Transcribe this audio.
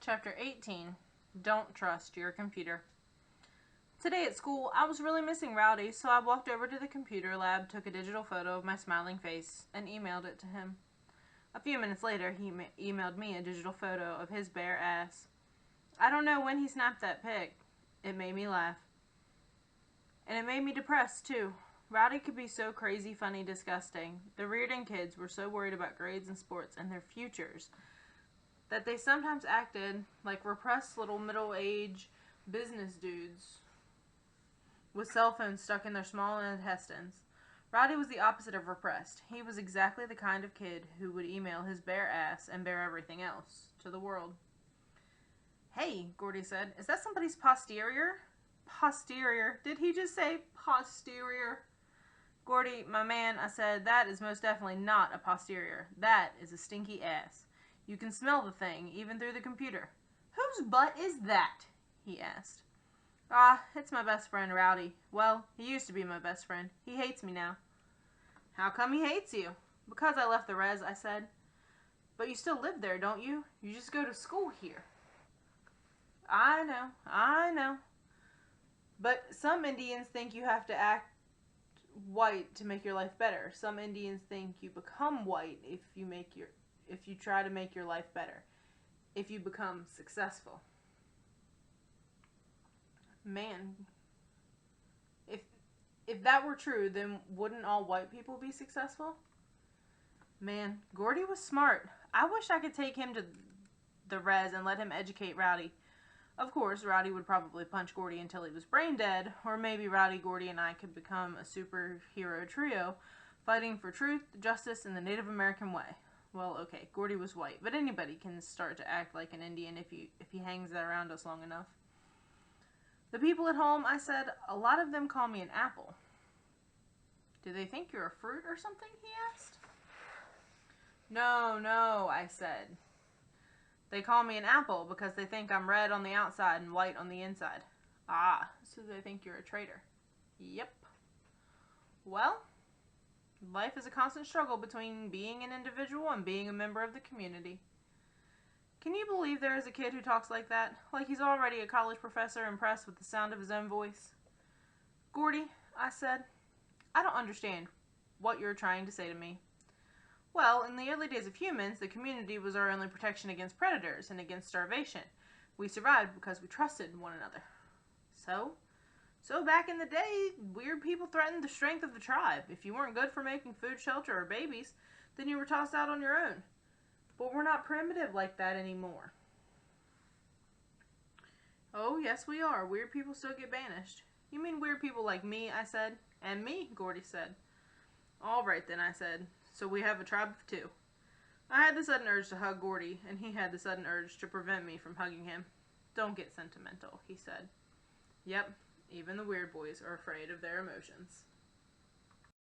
Chapter 18, Don't Trust Your Computer. Today at school, I was really missing Rowdy, so I walked over to the computer lab, took a digital photo of my smiling face, and emailed it to him. A few minutes later, he emailed me a digital photo of his bare ass. I don't know when he snapped that pic. It made me laugh. And it made me depressed, too. Rowdy could be so crazy, funny, disgusting. The Reardon kids were so worried about grades and sports and their futures that they sometimes acted like repressed little middle-aged business dudes with cell phones stuck in their small intestines. Rowdy was the opposite of repressed. He was exactly the kind of kid who would email his bare ass and bare everything else to the world. "Hey," Gordy said, "is that somebody's posterior?" Posterior. Did he just say posterior? "Gordy, my man," I said, "that is most definitely not a posterior. That is a stinky ass. You can smell the thing, even through the computer." "Whose butt is that?" he asked. "Ah, it's my best friend, Rowdy. Well, he used to be my best friend. He hates me now." "How come he hates you?" "Because I left the res," I said. "But you still live there, don't you? You just go to school here." I know. But some Indians think you have to act white to make your life better. Some Indians think you become white if you try to make your life better. If you become successful. Man, if that were true, then wouldn't all white people be successful? Man, Gordy was smart. I wish I could take him to the res and let him educate Rowdy. Of course, Rowdy would probably punch Gordy until he was brain dead, or maybe Rowdy, Gordy, and I could become a superhero trio fighting for truth, justice, and the Native American way. Well, okay, Gordy was white, but anybody can start to act like an Indian if he hangs around us long enough. "The people at home," I said, "a lot of them call me an apple." "Do they think you're a fruit or something?" he asked. No, I said. "They call me an apple because they think I'm red on the outside and white on the inside." "Ah, so they think you're a traitor." "Yep." "Well, life is a constant struggle between being an individual and being a member of the community." Can you believe there is a kid who talks like that? Like he's already a college professor impressed with the sound of his own voice? "Gordy," I said, "I don't understand what you're trying to say to me." "Well, in the early days of humans, the community was our only protection against predators and against starvation. We survived because we trusted one another." So back in the day, weird people threatened the strength of the tribe. If you weren't good for making food, shelter, or babies, then you were tossed out on your own. But we're not primitive like that anymore. "Oh, yes we are. Weird people still get banished." "You mean weird people like me?" I said. "And me," Gordy said. "All right then," I said. "So we have a tribe of two." I had the sudden urge to hug Gordy, and he had the sudden urge to prevent me from hugging him. "Don't get sentimental," he said. "Yep, even the weird boys are afraid of their emotions."